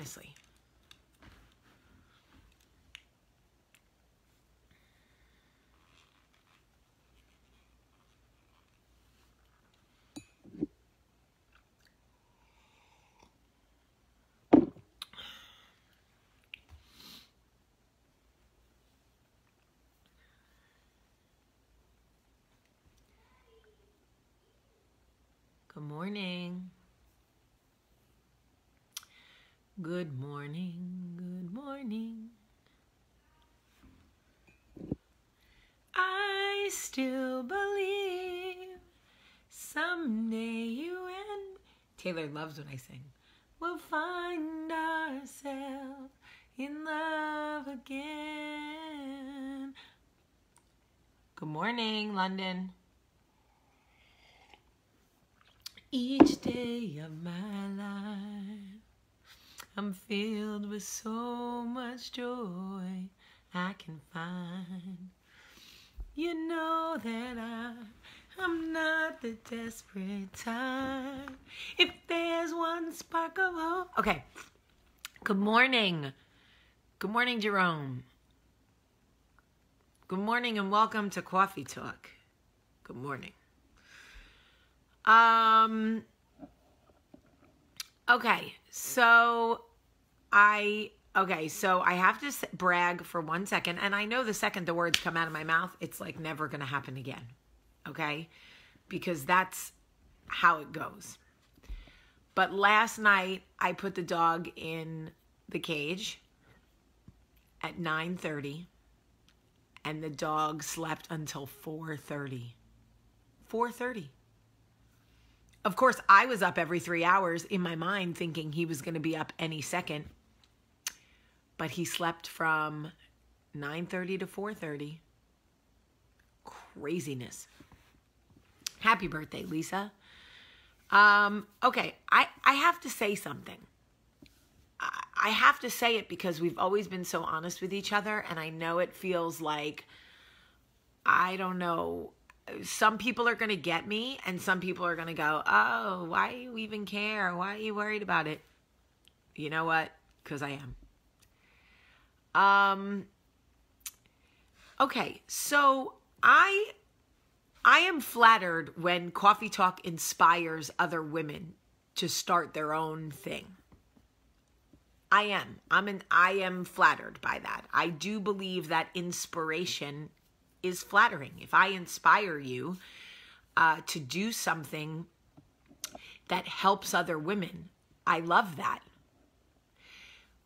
honestly. Good morning. Good morning. Good morning. I still believe someday you and Taylor loves when I sing. We'll find ourselves in love again. Good morning, London. Each day of my life, I'm filled with so much joy I can find. You know that I'm not the desperate type. If there's one spark of hope. Okay. Good morning. Good morning, Jerome. Good morning and welcome to Coffee Talk. Good morning. Okay, so I have to brag for 1 second, and I know the second the words come out of my mouth, it's like never going to happen again, okay? Because that's how it goes. But last night, I put the dog in the cage at 9:30, and the dog slept until 4:30. 4:30. Of course, I was up every 3 hours in my mind thinking he was going to be up any second. But he slept from 9:30 to 4:30. Craziness. Happy birthday, Lisa. Okay, I have to say something. I have to say it because we've always been so honest with each other, and I know it feels like, I don't know, some people are going to get me, and some people are going to go, oh, why do you even care? Why are you worried about it? You know what? Because I am. Okay, so I am flattered when Coffee Talk inspires other women to start their own thing. I am flattered by that. I do believe that inspiration is flattering. If I inspire you to do something that helps other women, I love that.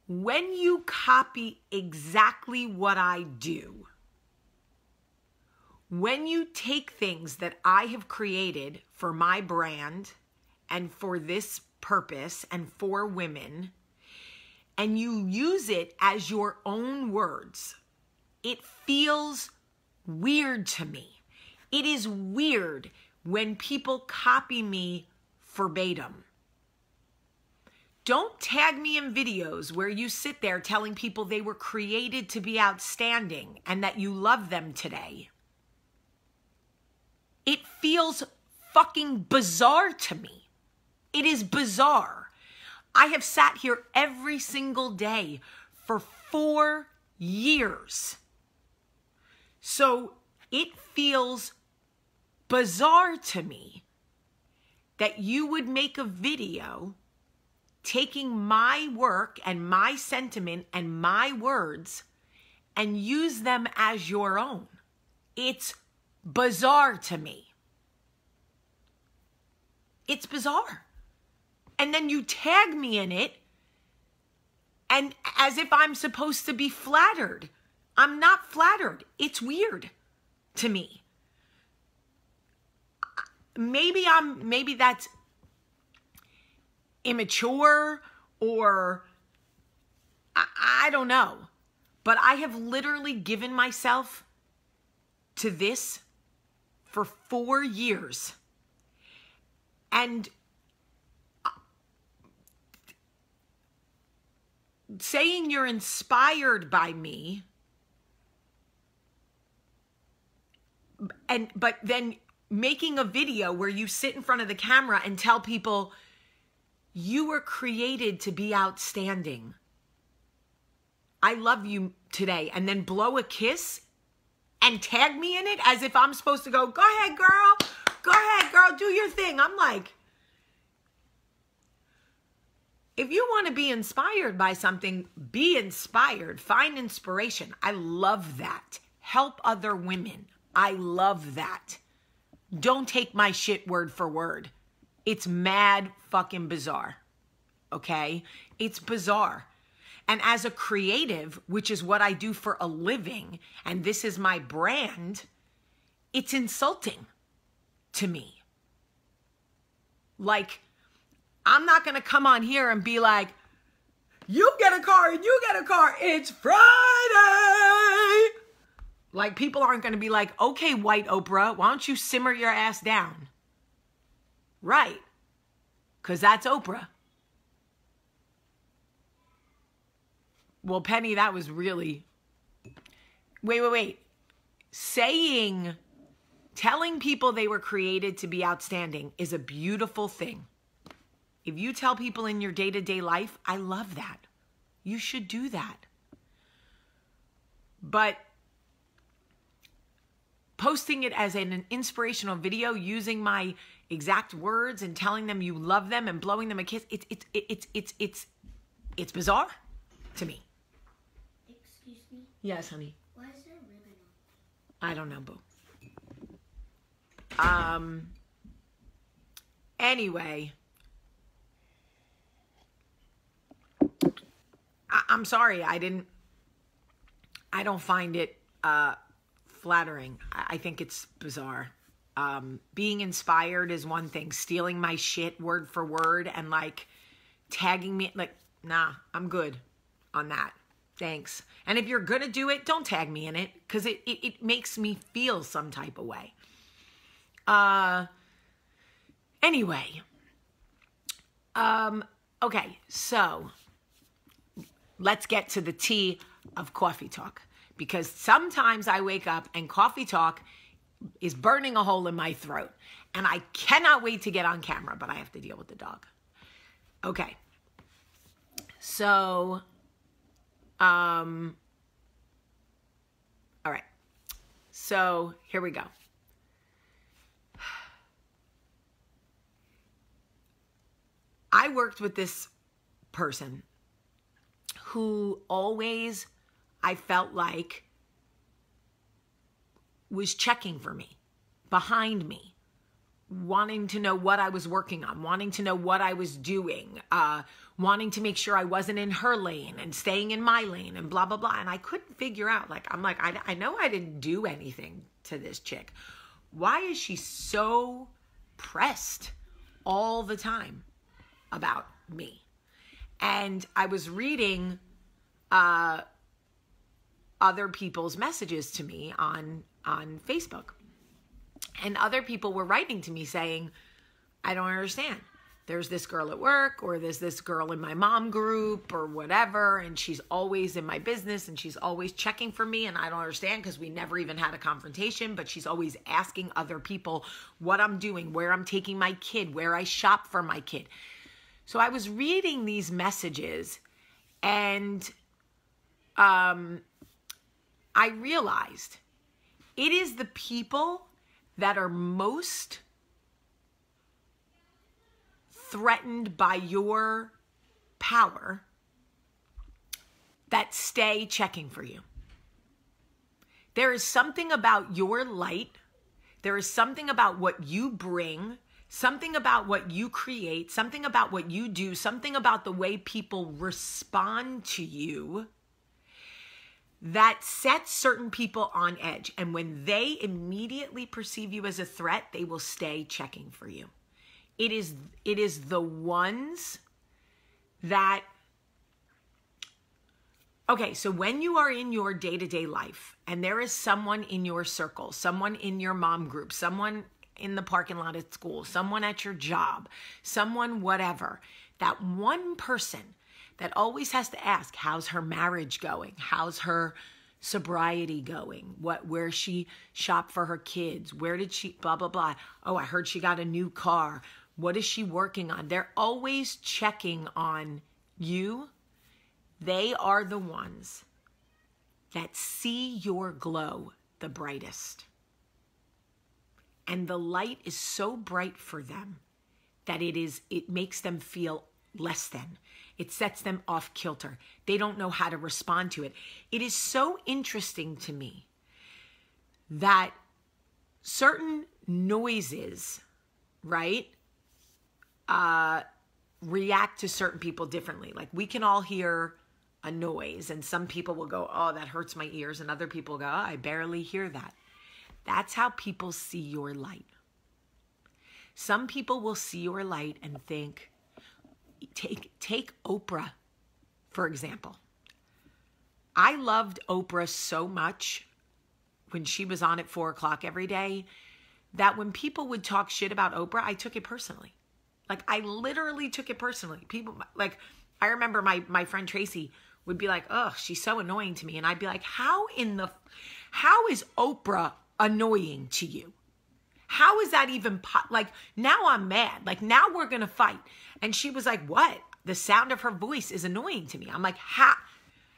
When you copy exactly what I do, when you take things that I have created for my brand and for this purpose and for women, and you use it as your own words, it feels weird to me. It is weird when people copy me verbatim. Don't tag me in videos where you sit there telling people they were created to be outstanding and that you love them today. It feels fucking bizarre to me. It is bizarre. I have sat here every single day for 4 years. So it feels bizarre to me that you would make a video taking my work and my sentiment and my words and use them as your own. It's bizarre to me. It's bizarre. And then you tag me in it, and as if I'm supposed to be flattered. I'm not flattered. It's weird to me. Maybe that's immature, or I don't know. But I have literally given myself to this for 4 years. And saying you're inspired by me, but then making a video where you sit in front of the camera and tell people You were created to be outstanding. I love you today. And then blow a kiss and tag me in it as if I'm supposed to go ahead, girl. Go ahead, girl. Do your thing. I'm like, if you want to be inspired by something, be inspired. Find inspiration. I love that. Help other women. I love that. Don't take my shit word for word. It's mad fucking bizarre. Okay? It's bizarre. And as a creative, which is what I do for a living, and this is my brand, it's insulting to me. Like, I'm not going to come on here and be like, you get a car and you get a car. It's Friday. Like, people aren't going to be like, okay, white Oprah, why don't you simmer your ass down? Right. Because that's Oprah. Well, Penny, that was really... Wait. Telling people they were created to be outstanding is a beautiful thing. If you tell people in your day-to-day life, I love that. You should do that. But posting it as an inspirational video, using my exact words and telling them you love them and blowing them a kiss, it's bizarre to me. Excuse me? Yes, honey. Why is there a ribbon on? I don't know, boo. Anyway, I'm sorry. I don't find it flattering. I think it's bizarre. Being inspired is one thing. Stealing my shit word for word and like tagging me, like, nah, I'm good on that. Thanks. And if you're gonna do it, don't tag me in it because it makes me feel some type of way. Anyway. Okay, so let's get to the tea of coffee talk, because sometimes I wake up and coffee talk is burning a hole in my throat and I cannot wait to get on camera, but I have to deal with the dog. Okay. So, all right. So here we go. I worked with this person who always, I felt like, was checking for me, behind me, wanting to know what I was working on, wanting to know what I was doing, wanting to make sure I wasn't in her lane and staying in my lane and blah, blah, blah. And I couldn't figure out, like, I'm like, I know I didn't do anything to this chick. Why is she so pressed all the time about me? And I was reading other people's messages to me on Facebook. And other people were writing to me saying, I don't understand. There's this girl at work, or there's this girl in my mom group or whatever, and she's always in my business and she's always checking for me, and I don't understand because we never even had a confrontation, but she's always asking other people what I'm doing, where I'm taking my kid, where I shop for my kid. So I was reading these messages and I realized it is the people that are most threatened by your power that stay checking for you. There is something about your light. There is something about what you bring, something about what you create, something about what you do, something about the way people respond to you that sets certain people on edge. And when they immediately perceive you as a threat, they will stay checking for you. It is the ones that, okay, so when you are in your day-to-day life and there is someone in your circle, someone in your mom group, someone in the parking lot at school, someone at your job, someone whatever, that one person that always has to ask, how's her marriage going? How's her sobriety going? Where she shop for her kids? Where did she, blah, blah, blah. Oh, I heard she got a new car. What is she working on? They're always checking on you. They are the ones that see your glow the brightest. And the light is so bright for them that it makes them feel less than. It sets them off kilter. They don't know how to respond to it. It is so interesting to me that certain noises, right, react to certain people differently. Like we can all hear a noise and some people will go, oh, that hurts my ears. And other people go, oh, I barely hear that. That's how people see your light. Some people will see your light and think, take Oprah, for example. I loved Oprah so much when she was on at 4 o'clock every day that when people would talk shit about Oprah, I took it personally. Like I literally took it personally. People like, I remember my friend Tracy would be like, oh, she's so annoying to me. And I'd be like, how is Oprah annoying to you? How is that even like now I'm mad. Like now we're going to fight. And she was like, what? The sound of her voice is annoying to me. I'm like,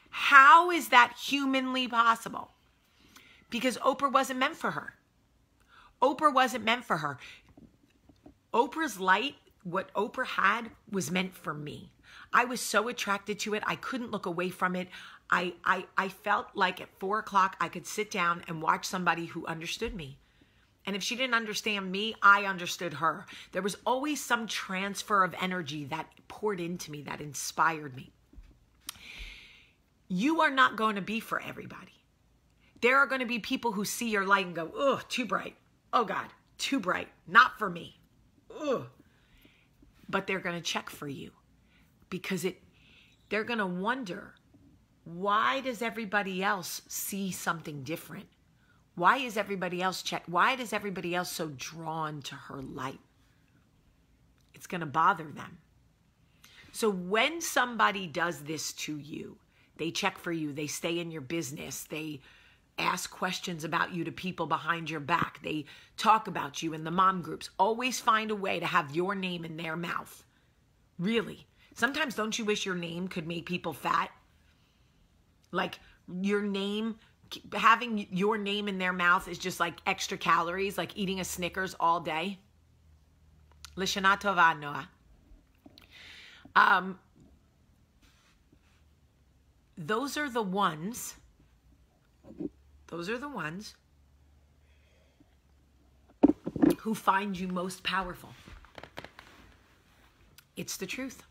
how is that humanly possible? Because Oprah wasn't meant for her. Oprah wasn't meant for her. Oprah's light, what Oprah had, was meant for me. I was so attracted to it. I couldn't look away from it. I felt like at 4 o'clock I could sit down and watch somebody who understood me. And if she didn't understand me, I understood her. There was always some transfer of energy that poured into me, that inspired me. You are not going to be for everybody. There are going to be people who see your light and go, oh, too bright. Oh God, too bright. Not for me. Ugh. But they're going to check for you because they're going to wonder, why does everybody else see something different? Why is everybody else Why is everybody else so drawn to her light? It's going to bother them. So when somebody does this to you, they check for you, they stay in your business, they ask questions about you to people behind your back, they talk about you in the mom groups, always find a way to have your name in their mouth. Really. Sometimes don't you wish your name could make people fat? Like your name, having your name in their mouth is just like extra calories, like eating a Snickers all day. Lishana tova, Noah. Those are the ones who find you most powerful. It's the truth.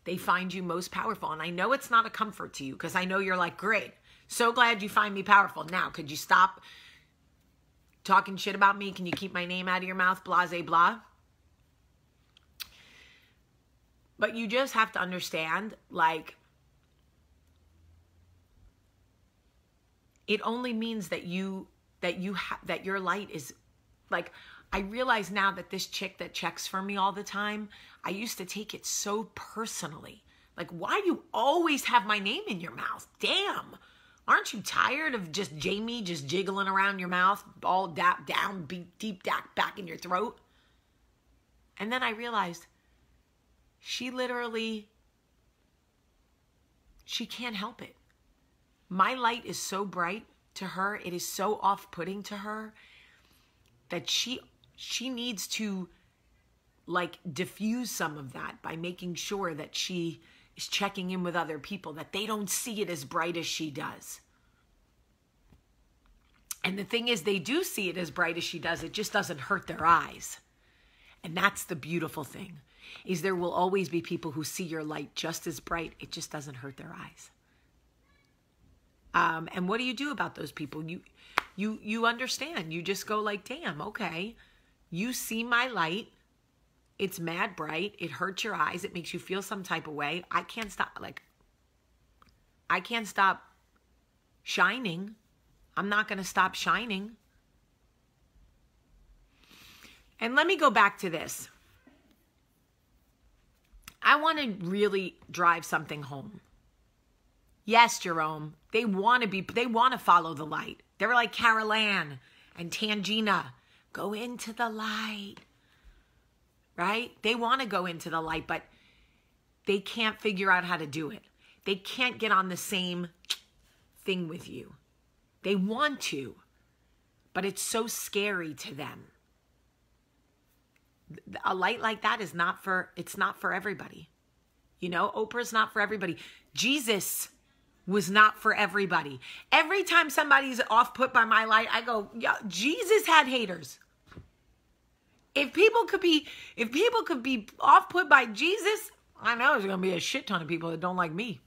They find you most powerful. And I know it's not a comfort to you because I know you're like, great, so glad you find me powerful. Now, could you stop talking shit about me? Can you keep my name out of your mouth? Blah, blah, blah. But you just have to understand, like, it only means that that your light is, like, I realize now that this chick that checks for me all the time, I used to take it so personally. Like, why do you always have my name in your mouth? Damn. Aren't you tired of just Jamie just jiggling around your mouth, all down, deep back in your throat? And then I realized she can't help it. My light is so bright to her, it is so off-putting to her that she needs to, like, diffuse some of that by making sure that she is checking in with other people, that they don't see it as bright as she does. And the thing is, they do see it as bright as she does. It just doesn't hurt their eyes. And that's the beautiful thing, is there will always be people who see your light just as bright. It just doesn't hurt their eyes. And what do you do about those people? You understand. You just go like, damn, okay. You see my light. It's mad bright. It hurts your eyes. It makes you feel some type of way. I can't stop shining. I'm not going to stop shining. And let me go back to this. I want to really drive something home. Yes, Jerome, they want to follow the light. They're like Carol Ann and Tangina. Go into the light. right? They want to go into the light, but they can't figure out how to do it. They can't get on the same thing with you. They want to, but it's so scary to them. A light like that is not for, it's not for everybody. You know, Oprah's not for everybody. Jesus was not for everybody. Every time somebody's off put by my light, I go, yeah, Jesus had haters. If people could be off put by Jesus, I know there's going to be a shit ton of people that don't like me.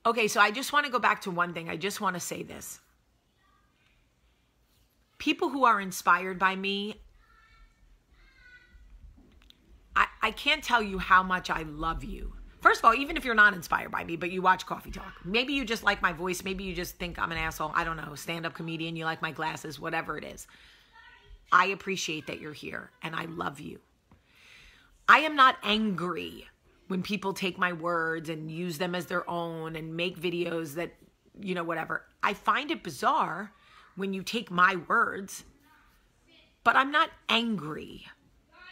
Okay, so I just want to go back to one thing. I just want to say this. People who are inspired by me, I can't tell you how much I love you. First of all, even if you're not inspired by me, but you watch Coffee Talk, maybe you just like my voice, maybe you just think I'm an asshole, I don't know, stand-up comedian, you like my glasses, whatever it is. I appreciate that you're here, and I love you. I am not angry when people take my words and use them as their own and make videos that, you know, whatever. I find it bizarre when you take my words, but I'm not angry.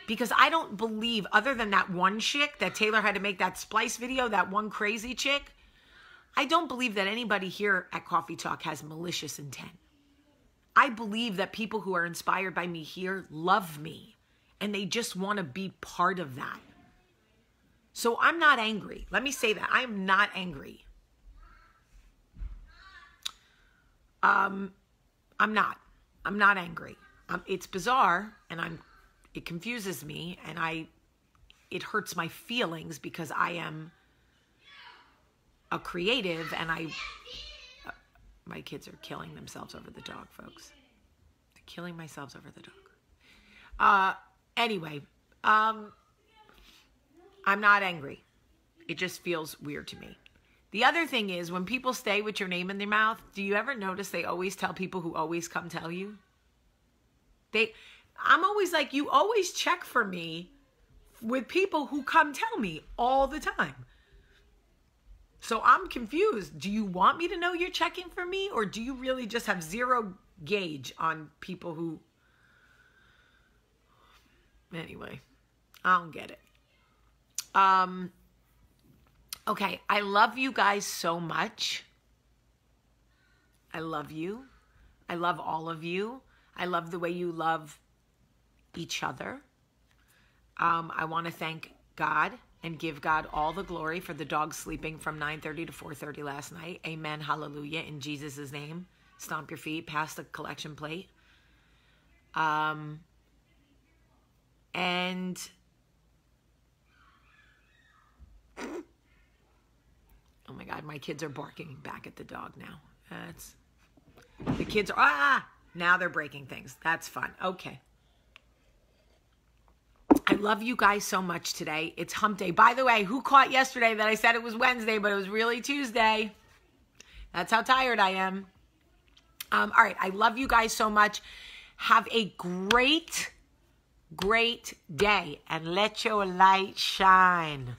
Because I don't believe, other than that one chick that Taylor had to make that splice video, that one crazy chick, I don't believe that anybody here at Coffee Talk has malicious intent. I believe that people who are inspired by me here love me, and they just want to be part of that. So I'm not angry. Let me say that. I am not angry. I'm not angry. It's bizarre, and it confuses me, and it hurts my feelings because I am a creative, and my kids are killing themselves over the dog, folks. They're killing themselves over the dog. Anyway, I'm not angry. It just feels weird to me. The other thing is, when people stay with your name in their mouth, do you ever notice they always tell people who always come tell you? I'm always like, you always check for me with people who come tell me all the time. So I'm confused. Do you want me to know you're checking for me? Or do you really just have zero gauge on people who... Anyway, I don't get it. Okay, I love you guys so much. I love you. I love all of you. I love the way you love each other. I want to thank God and give God all the glory for the dog sleeping from 9:30 to 4:30 last night. Amen. Hallelujah. In Jesus' name. Stomp your feet. Pass the collection plate. And oh my God, my kids are barking back at the dog now. The kids are, now they're breaking things. That's fun. Okay. I love you guys so much today. It's hump day. By the way, who caught yesterday that I said it was Wednesday, but it was really Tuesday? That's how tired I am. All right. I love you guys so much. Have a great day, and let your light shine.